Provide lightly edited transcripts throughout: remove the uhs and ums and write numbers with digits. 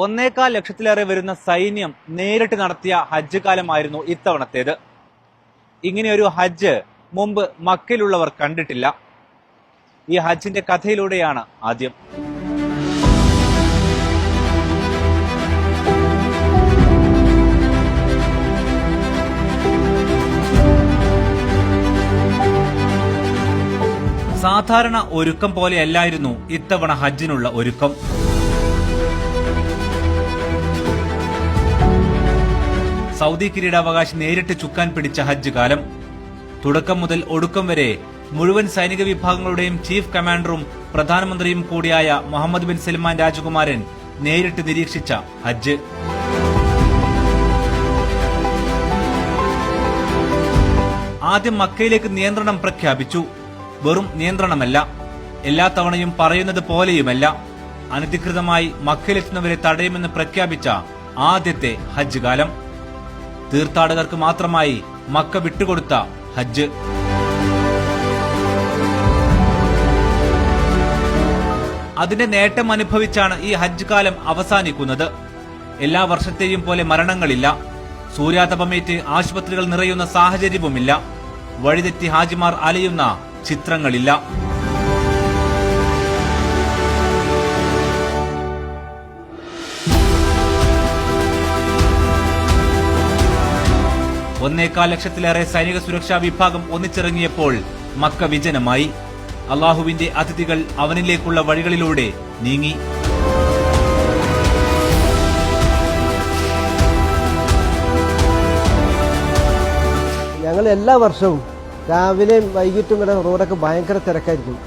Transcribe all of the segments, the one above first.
1.25 ലക്ഷത്തിലേറെ വരുന്ന സൈന്യം നേരിട്ട് നടത്തിയ ഹജ്ജ് കാലമായിരുന്നു ഇത്തവണത്തേത്. ഇങ്ങനെയൊരു ഹജ്ജ് മുമ്പ് മക്കയിലുള്ളവർ കണ്ടിട്ടില്ല. ഈ ഹജ്ജിന്റെ കഥയിലൂടെയാണ് ആദ്യം. സാധാരണ ഒരുക്കം പോലെയല്ലായിരുന്നു ഇത്തവണ ഹജ്ജിനുള്ള ഒരുക്കം. സൗദി കിരീടാവകാശി നേരിട്ട് ചുക്കാൻ പിടിച്ച ഹജ്ജ് കാലം. തുടക്കം മുതൽ ഒടുക്കം വരെ മുഴുവൻ സൈനിക വിഭാഗങ്ങളുടെയും ചീഫ് കമാൻഡറും പ്രധാനമന്ത്രിയും കൂടിയായ മുഹമ്മദ് ബിൻ സൽമാൻ രാജകുമാരൻ നേരിട്ട് നിരീക്ഷിച്ച ഹജ്ജ്. ആദ്യം മക്കയിലേക്ക് നിയന്ത്രണം പ്രഖ്യാപിച്ചു. വെറും നിയന്ത്രണമല്ല, എല്ലാ തവണയും പറയുന്നത് പോലെയുമല്ല, അനധികൃതമായി മക്കയിലെത്തുന്നവരെ തടയുമെന്ന് പ്രഖ്യാപിച്ച ആദ്യത്തെ ഹജ്ജ് കാലം. തീർത്ഥാടകർക്ക് മാത്രമായി മക്ക വിട്ടുകൊടുത്ത ഹജ്ജ്. അതിന്റെ നേട്ടം അനുഭവിച്ചാണ് ഈ ഹജ്ജ് കാലം അവസാനിക്കുന്നത്. എല്ലാ വർഷത്തെയും പോലെ മരണങ്ങളില്ല, സൂര്യാതപമേറ്റ് ആശുപത്രികൾ നിറയുന്ന സാഹചര്യവുമില്ല, വഴിതെറ്റി ഹാജിമാർ അലയുന്ന ചിത്രങ്ങളില്ല. ഒന്നേകാൽ ലക്ഷത്തിലേറെ സൈനിക സുരക്ഷാ വിഭാഗം ഒന്നിച്ചിറങ്ങിയപ്പോൾ മക്ക വിജനമായി. അള്ളാഹുവിന്റെ അതിഥികൾ അവനിലേക്കുള്ള വഴികളിലൂടെ നീങ്ങി. ഞങ്ങൾ എല്ലാ വർഷവും രാവിലെയും വൈകിട്ടും ഇവിടെ റോഡൊക്കെ ഭയങ്കര തിരക്കായിരിക്കും.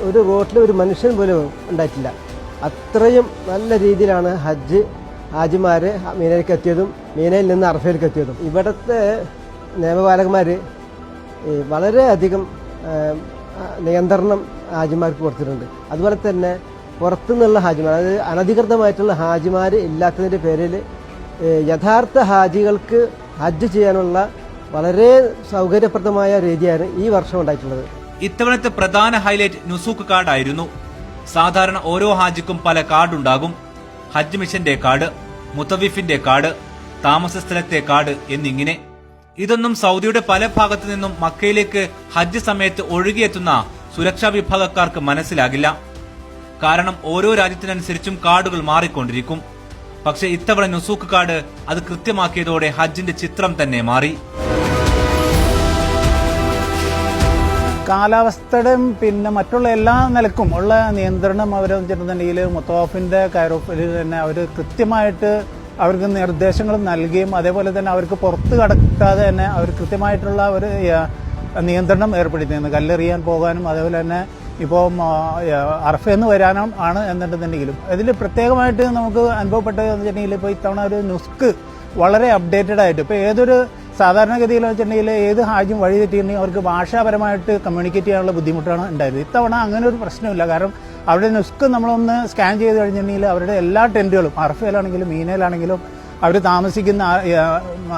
ഒരു റോഡിൽ ഒരു മനുഷ്യൻ പോലും ഉണ്ടായിട്ടില്ല. അത്രയും നല്ല രീതിയിലാണ് ഹാജിമാർ മീനയിലേക്ക് എത്തിയതും മീനയിൽ നിന്ന് അറഫയിലേക്ക് എത്തിയതും. ഇവിടുത്തെ നിയമപാലകന്മാർ വളരെയധികം നിയന്ത്രണം ഹാജിമാർക്ക് കൊടുത്തിട്ടുണ്ട്. അതുപോലെ തന്നെ പുറത്തുനിന്നുള്ള ഹാജിമാർ, അതായത് അനധികൃതമായിട്ടുള്ള ഹാജിമാർ ഇല്ലാത്തതിൻ്റെ പേരിൽ യഥാർത്ഥ ഹാജികൾക്ക് ഹജ്ജ് ചെയ്യാനുള്ള വളരെ സൗകര്യപ്രദമായ രീതിയാണ് ഈ വർഷം ഉണ്ടായിട്ടുള്ളത്. ഇത്തവണത്തെ പ്രധാന ഹൈലൈറ്റ് നുസൂക്ക് കാർഡായിരുന്നു. സാധാരണ ഓരോ ഹാജിക്കും പല കാർഡുണ്ടാകും. ഹജ്ജ് മിഷന്റെ കാർഡ്, മുത്തവിഫിന്റെ കാർഡ്, താമസ സ്ഥലത്തെ കാർഡ് എന്നിങ്ങനെ. ഇതൊന്നും സൗദിയുടെ പല ഭാഗത്തു നിന്നും മക്കയിലേക്ക് ഹജ്ജ് സമയത്ത് ഒഴുകിയെത്തുന്ന സുരക്ഷാ വിഭാഗക്കാർക്ക് മനസ്സിലാകില്ല. കാരണം ഓരോ രാജ്യത്തിനനുസരിച്ചും കാർഡുകൾ മാറിക്കൊണ്ടിരിക്കും. പക്ഷേ ഇത്തവണ നുസൂക്ക് കാർഡ് അത് കൃത്യമാക്കിയതോടെ ഹജ്ജിന്റെ ചിത്രം തന്നെ മാറി. കാലാവസ്ഥയുടെയും പിന്നെ മറ്റുള്ള എല്ലാ നിലക്കും ഉള്ള നിയന്ത്രണം അവർ വെച്ചിട്ടുണ്ടെങ്കിൽ മുത്തവാഫിന്റെ കയറോപ്പിൽ തന്നെ അവർ കൃത്യമായിട്ട് അവർക്ക് നിർദ്ദേശങ്ങൾ നൽകുകയും അതേപോലെ തന്നെ അവർക്ക് പുറത്ത് കടക്കാതെ തന്നെ അവർ കൃത്യമായിട്ടുള്ള ഒരു നിയന്ത്രണം ഏർപ്പെടുത്തിയിരുന്നു. കല്ലെറിയാൻ പോകാനും അതേപോലെ തന്നെ ഇപ്പോൾ അറഫയെന്ന് വരാനും ആണ് എന്നുണ്ടെന്നുണ്ടെങ്കിലും ഇതിൽ പ്രത്യേകമായിട്ട് നമുക്ക് അനുഭവപ്പെട്ടത് എന്ന് വെച്ചിട്ടുണ്ടെങ്കിൽ ഇപ്പോൾ ഇത്തവണ ഒരു നുസ്ക് വളരെ അപ്ഡേറ്റഡ് ആയിട്ട് ഇപ്പോൾ ഏതൊരു സാധാരണഗതിയിൽ വെച്ചിട്ടുണ്ടെങ്കിൽ ഏത് ഹാജും വഴി തെറ്റിയിട്ടുണ്ടെങ്കിൽ അവർക്ക് ഭാഷാപരമായിട്ട് കമ്മ്യൂണിക്കേറ്റ് ചെയ്യാനുള്ള ബുദ്ധിമുട്ടാണ് ഉണ്ടായത്. ഇത്തവണ അങ്ങനെ ഒരു പ്രശ്നമില്ല. കാരണം അവരുടെ നുസ്ക് നമ്മളൊന്ന് സ്കാൻ ചെയ്ത് കഴിഞ്ഞിട്ടുണ്ടെങ്കിൽ അവരുടെ എല്ലാ ടെന്റുകളും അറഫയിലാണെങ്കിലും മീനയിലാണെങ്കിലും അവർ താമസിക്കുന്ന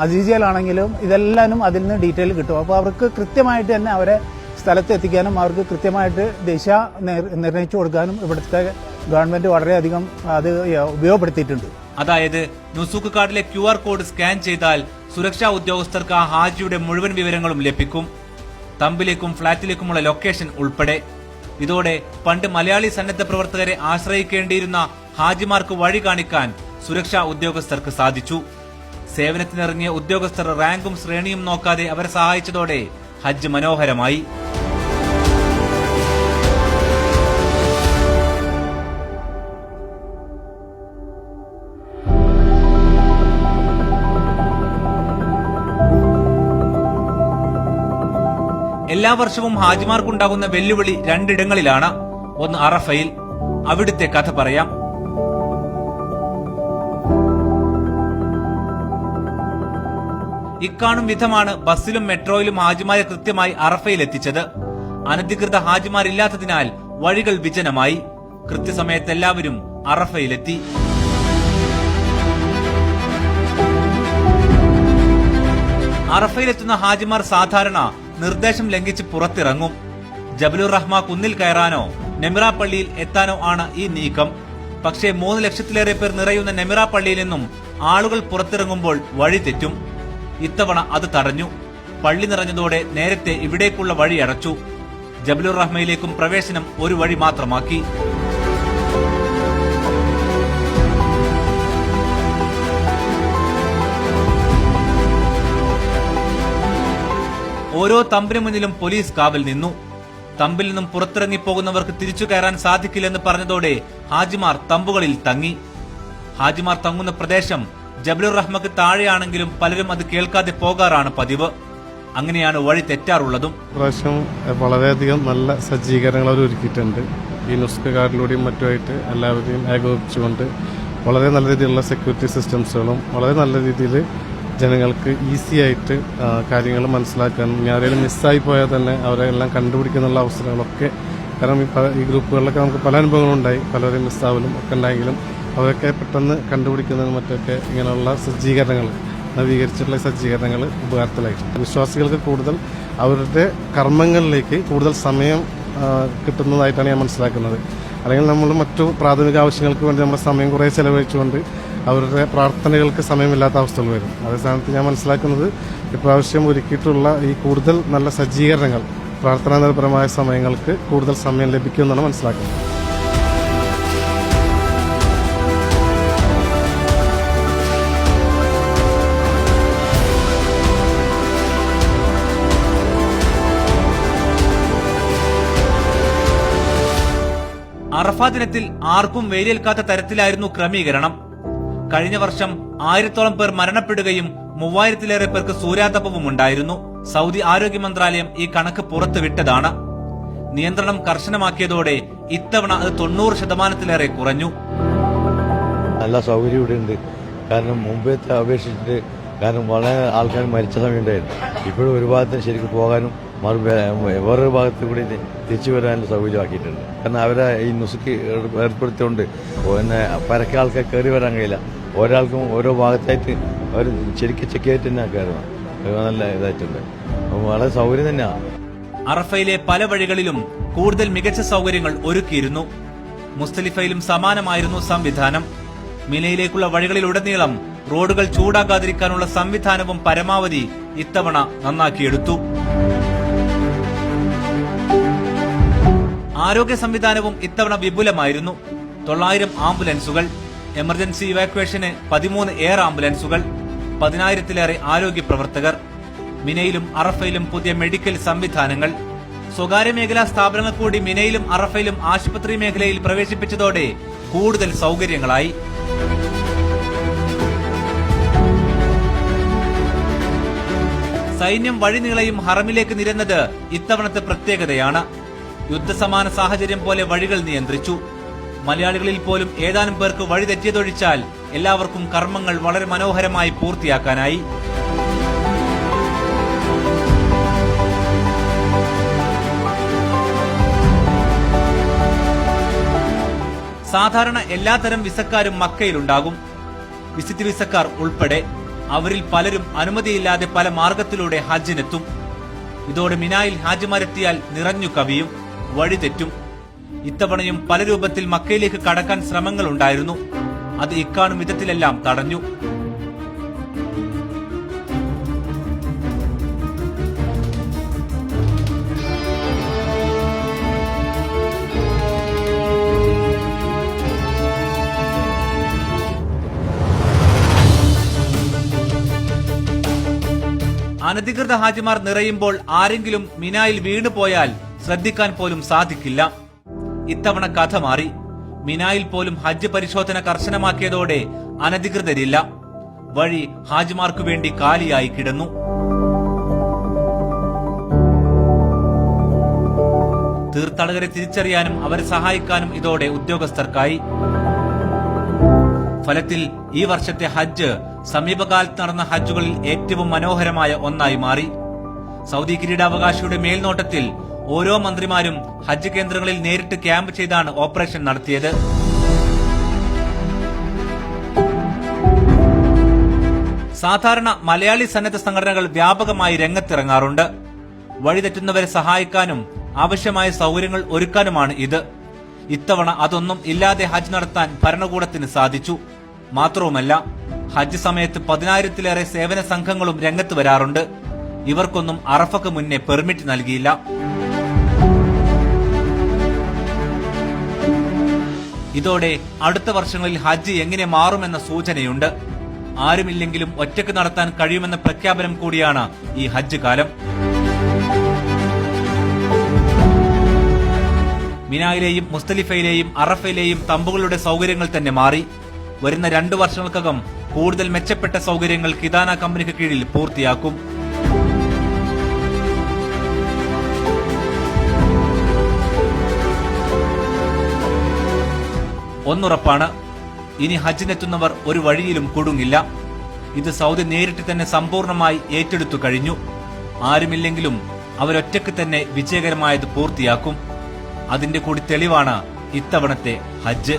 അസീസിയയിലാണെങ്കിലും ഇതെല്ലാനും അതിൽ നിന്ന് ഡീറ്റെയിൽ കിട്ടും. അപ്പോൾ അവർക്ക് കൃത്യമായിട്ട് തന്നെ അവരെ സ്ഥലത്ത് എത്തിക്കാനും അവർക്ക് കൃത്യമായിട്ട് ദിശ നിർണയിച്ചു കൊടുക്കാനും ഇവിടുത്തെ ഗവൺമെന്റ് വളരെയധികം അത് ഉപയോഗപ്പെടുത്തിയിട്ടുണ്ട്. അതായത് നുസൂക്ക് കാർഡിലെ QR കോഡ് സ്കാൻ ചെയ്താൽ സുരക്ഷാ ഉദ്യോഗസ്ഥർക്ക് ആ ഹാജിയുടെ മുഴുവൻ വിവരങ്ങളും ലഭിക്കും, തമ്പിലേക്കും ഫ്ളാറ്റിലേക്കുമുള്ള ലൊക്കേഷൻ ഉൾപ്പെടെ. ഇതോടെ പണ്ട് മലയാളി സന്നദ്ധ പ്രവർത്തകരെ ആശ്രയിക്കേണ്ടിയിരുന്ന ഹാജിമാർക്ക് വഴി കാണിക്കാൻ സുരക്ഷാ ഉദ്യോഗസ്ഥർക്ക് സാധിച്ചു. സേവനത്തിനിറങ്ങിയ ഉദ്യോഗസ്ഥർ റാങ്കും ശ്രേണിയും നോക്കാതെ അവരെ സഹായിച്ചതോടെ ഹജ്ജ് മനോഹരമായി. എല്ലാ വർഷവും ഹാജിമാർക്കുണ്ടാകുന്ന വെല്ലുവിളി രണ്ടിടങ്ങളിലാണ്. ഒന്ന് അറഫയിൽ. അവിടുത്തെ കഥ പറയാം. ഇക്കാണും വിധമാണ് ബസ്സിലും മെട്രോയിലും ഹാജിമാരെ കൃത്യമായി അറഫയിൽ എത്തിച്ചത്. അനധികൃത ഹാജിമാരില്ലാത്തതിനാൽ വഴികൾ വിജനമായി. കൃത്യസമയത്ത് എല്ലാവരും അറഫയിലെത്തി. അറഫയിലെത്തുന്ന ഹാജിമാർ സാധാരണ നിർദ്ദേശം ലംഘിച്ച് പുറത്തിറങ്ങും. ജബലുർ റഹ്മ കുന്നിൽ കയറാനോ നെമിറ പള്ളിയിൽ എത്താനോ ആണ് ഈ നീക്കം. പക്ഷേ 3 ലക്ഷത്തിലേറെ പേർ നിറയുന്ന നെമിറ പള്ളിയിൽ നിന്നും ആളുകൾ പുറത്തിറങ്ങുമ്പോൾ വഴി തെറ്റും. ഇത്തവണ അത് തടഞ്ഞു. പള്ളി നിറഞ്ഞതോടെ നേരത്തെ ഇവിടേക്കുള്ള വഴി അടച്ചു. ജബലുർ റഹ്മയിലേക്കും പ്രവേശനം ഒരു വഴി മാത്രമാക്കി. ഓരോ തമ്പിനു മുന്നിലും പോലീസ് കാവൽ നിന്നു. തമ്പിൽ നിന്നും പുറത്തിറങ്ങിപ്പോകുന്നവർക്ക് തിരിച്ചു കയറാൻ സാധിക്കില്ലെന്ന് പറഞ്ഞതോടെ ഹാജിമാർ തമ്പുകളിൽ തങ്ങി. ഹാജിമാർ തങ്ങുന്ന പ്രദേശം ജബലുർ റഹ്മക്ക് താഴെയാണെങ്കിലും പലരും അത് കേൾക്കാതെ പോകാറാണ് പതിവ്. അങ്ങനെയാണ് വഴി തെറ്റാറുള്ളതും. പ്രാവശ്യം വളരെയധികം നല്ല സജ്ജീകരണങ്ങൾ അവർ ഒരുക്കിയിട്ടുണ്ട്. ഈ നുസ്ക് കാർഡിലൂടെയും മറ്റുമായിട്ട് എല്ലാവരെയും ഏകോപിപ്പിച്ചുകൊണ്ട് വളരെ നല്ല രീതിയിലുള്ള സെക്യൂരിറ്റി സിസ്റ്റംസുകളും വളരെ നല്ല രീതിയിൽ ജനങ്ങൾക്ക് ഈസി ആയിട്ട് കാര്യങ്ങൾ മനസ്സിലാക്കാനും ഇനി ആരെങ്കിലും മിസ്സായി പോയാൽ തന്നെ അവരെ എല്ലാം കണ്ടുപിടിക്കാനുള്ള അവസരങ്ങളൊക്കെ, കാരണം ഈ ഗ്രൂപ്പുകളിലൊക്കെ നമുക്ക് പല അനുഭവങ്ങളുണ്ടായി, പലരെയും മിസ്സാവലും ഒക്കെ ഉണ്ടായെങ്കിലും അവരൊക്കെ പെട്ടെന്ന് കണ്ടുപിടിക്കുന്നതിനും മറ്റൊക്കെ ഇങ്ങനെയുള്ള സജ്ജീകരണങ്ങൾ, നവീകരിച്ചിട്ടുള്ള സജ്ജീകരണങ്ങൾ ഉപകാരത്തിലായിട്ടുണ്ട്. വിശ്വാസികൾക്ക് കൂടുതൽ അവരുടെ കർമ്മങ്ങളിലേക്ക് കൂടുതൽ സമയം കിട്ടുന്നതായിട്ടാണ് ഞാൻ മനസ്സിലാക്കുന്നത്. അല്ലെങ്കിൽ നമ്മൾ മറ്റു പ്രാഥമിക ആവശ്യങ്ങൾക്ക് വേണ്ടി നമ്മുടെ സമയം കുറേ ചെലവഴിച്ചുകൊണ്ട് അവരുടെ പ്രാർത്ഥനകൾക്ക് സമയമില്ലാത്ത അവസ്ഥകൾ വരും. അതേ സ്ഥാനത്ത് ഞാൻ മനസ്സിലാക്കുന്നത് ഇപ്രാവശ്യം ഒരുക്കിയിട്ടുള്ള ഈ കൂടുതൽ നല്ല സജ്ജീകരണങ്ങൾ പ്രാർത്ഥനാപരമായ സമയങ്ങൾക്ക് കൂടുതൽ സമയം ലഭിക്കുമെന്നാണ് മനസ്സിലാക്കുന്നത്. അറഫ ദിനത്തിൽ ആർക്കും വെയിലേൽക്കാത്ത തരത്തിലായിരുന്നു ക്രമീകരണം. കഴിഞ്ഞ വർഷം 1000-ഓളം പേർ മരണപ്പെടുകയും 3000-ലേറെ പേർക്ക് സൂര്യാതപവും ഉണ്ടായിരുന്നു. സൗദി ആരോഗ്യ മന്ത്രാലയം ഈ കണക്ക് പുറത്തുവിട്ടതാണ്. നിയന്ത്രണം കർശനമാക്കിയതോടെ ഇത്തവണ അത് 90% കുറഞ്ഞു. നല്ല സൗകര്യം ഇവിടെ ഉണ്ട്. കാരണം മുമ്പത്തെ അപേക്ഷിച്ചിട്ട് കാരണം വളരെ ആൾക്കാർ മരിച്ച സമയമുണ്ടായിരുന്നു. ഇപ്പോഴും ഒരു ഭാഗത്ത് ശരിക്കും പോകാനും വേറൊരു ഭാഗത്ത് കൂടി തിരിച്ചു വരാനുള്ള സൗകര്യമാക്കിയിട്ടുണ്ട്. കാരണം അവരെ ഈ നുസുക്ക് ഏർപ്പെടുത്തിക്കൊണ്ട് പിന്നെ പരക്കെ ആൾക്കാർ കയറി വരാൻ കഴിയില്ല. ഒരാൾക്കും ഓരോ ഭാഗത്തായിട്ട് അവർ ശരിക്കും ചെക്ക് ചെയ്തിട്ട് തന്നെ കയറണം. നല്ല ഇതായിട്ടുണ്ട്. വളരെ സൗകര്യം തന്നെയാണ്. അറഫയിലെ പല വഴികളിലും കൂടുതൽ മികച്ച സൗകര്യങ്ങൾ ഒരുക്കിയിരുന്നു. മുസ്തലിഫയിലും സമാനമായിരുന്നു സംവിധാനം. മിനയിലേക്കുള്ള വഴികളിലുടനീളം റോഡുകൾ ചൂടാകാതിരിക്കാനുള്ള സംവിധാനവും പരമാവധി ഇത്തവണ നന്നാക്കിയെടുത്തു. ആരോഗ്യ സംവിധാനവും ഇത്തവണ വിപുലമായിരുന്നു. 900 ആംബുലൻസുകൾ, എമർജൻസി ഇവാക്വേഷന് 13 എയർ ആംബുലൻസുകൾ, 10,000-ലേറെ ആരോഗ്യ പ്രവർത്തകർ. മിനയിലും അറഫയിലും പുതിയ മെഡിക്കൽ സംവിധാനങ്ങൾ. സ്വകാര്യ മേഖലാ സ്ഥാപനങ്ങൾ കൂടി മിനയിലും അറഫയിലും ആശുപത്രി മേഖലയിൽ പ്രവേശിപ്പിച്ചതോടെ കൂടുതൽ സൗകര്യങ്ങളായി. സൈന്യം വഴിനീളയും ഹറമിലേക്ക് നിരന്നത് ഇത്തവണത്തെ പ്രത്യേകതയാണ്. യുദ്ധസമാന സാഹചര്യം പോലെ വഴികൾ നിയന്ത്രിച്ചു. മലയാളികളിൽ പോലും ഏതാനും പേർക്ക് വഴി തെറ്റിയതൊഴിച്ചാൽ എല്ലാവർക്കും കർമ്മങ്ങൾ വളരെ മനോഹരമായി പൂർത്തിയാക്കാനായി. സാധാരണ എല്ലാത്തരം വിസക്കാരും മക്കയിലുണ്ടാകും. വിസിറ്റ് വിസക്കാർ ഉൾപ്പെടെ അവരിൽ പലരും അനുമതിയില്ലാതെ പല മാർഗത്തിലൂടെ ഹജ്ജിനെത്തും. ഇതോടെ മിനായിൽ ഹാജിമാരെത്തിയാൽ നിറഞ്ഞു കവിയും, വഴി തെറ്റും. ഇത്തവണയും പല രൂപത്തിൽ മക്കയിലേക്ക് കടക്കാൻ ശ്രമങ്ങൾ ഉണ്ടായിരുന്നു. അത് ഇക്കാണും വിധത്തിലെല്ലാം തടഞ്ഞു. അനധികൃത ഹാജിമാർ നിറയുമ്പോൾ ആരെങ്കിലും മിനായിൽ വീണുപോയാൽ ശ്രദ്ധിക്കാൻ പോലും സാധിക്കില്ല. ഇത്തവണ കഥ മാറി. മിനായിൽ പോലും ഹജ്ജ് പരിശോധന കർശനമാക്കിയതോടെ അനധികൃതരില്ല. വഴി ഹാജിമാർക്കു വേണ്ടി കാലിയായി കിടന്നു. തീർത്ഥാടകരെ തിരിച്ചറിയാനും അവരെ സഹായിക്കാനും ഇതോടെ ഉദ്യോഗസ്ഥർക്കായി. ഫലത്തിൽ ഈ വർഷത്തെ ഹജ്ജ് സമീപകാലത്ത് നടന്ന ഹജ്ജുകളിൽ ഏറ്റവും മനോഹരമായ ഒന്നായി മാറി. സൗദി കിരീടാവകാശിയുടെ മേൽനോട്ടത്തിൽ ഓരോ മന്ത്രിമാരും ഹജ്ജ് കേന്ദ്രങ്ങളിൽ നേരിട്ട് ക്യാമ്പ് ചെയ്താണ് ഓപ്പറേഷൻ നടത്തിയത്. സാധാരണ മലയാളി സന്നദ്ധ സംഘടനകൾ വ്യാപകമായി രംഗത്തിറങ്ങാറുണ്ട്. വഴിതെറ്റുന്നവരെ സഹായിക്കാനും ആവശ്യമായ സൗകര്യങ്ങൾ ഒരുക്കാനുമാണ് ഇത്. ഇത്തവണ അതൊന്നും ഇല്ലാതെ ഹജ്ജ് നടത്താൻ ഭരണകൂടത്തിന് സാധിച്ചു. മാത്രവുമല്ല, ഹജ്ജ് സമയത്ത് 10,000-ലേറെ സേവന സംഘങ്ങളും രംഗത്ത് വരാറുണ്ട്. ഇവർക്കൊന്നും അറഫക്ക് മുന്നേ പെർമിറ്റ് നൽകിയില്ല. ഇതോടെ അടുത്ത വർഷങ്ങളിൽ ഹജ്ജ് എങ്ങനെ മാറുമെന്ന സൂചനയുണ്ട്. ആരുമില്ലെങ്കിലും ഒറ്റയ്ക്ക് നടത്താൻ കഴിയുമെന്ന പ്രഖ്യാപനം കൂടിയാണ് ഈ ഹജ്ജ് കാലം. മിനായിലെയും മുസ്തലിഫയിലെയും അറഫയിലെയും തമ്പുകളുടെ സൗകര്യങ്ങൾ തന്നെ മാറി. വരുന്ന 2 വർഷങ്ങൾക്കകം കൂടുതൽ മെച്ചപ്പെട്ട സൗകര്യങ്ങൾ കിദാന കമ്പനിക്ക് കീഴിൽ പൂർത്തിയാക്കും. ഒന്നുറപ്പാണ്, ഇനി ഹജ്ജിനെത്തുന്നവർ ഒരു വഴിയിലും കുടുങ്ങില്ല. ഇത് സൗദി നേരിട്ട് തന്നെ സമ്പൂർണമായി ഏറ്റെടുത്തു കഴിഞ്ഞു. ആരുമില്ലെങ്കിലും അവരൊറ്റയ്ക്ക് തന്നെ വിജയകരമായത് പൂർത്തിയാക്കും. അതിന്റെ കൂടി തെളിവാണ് ഇത്തവണത്തെ ഹജ്ജ്.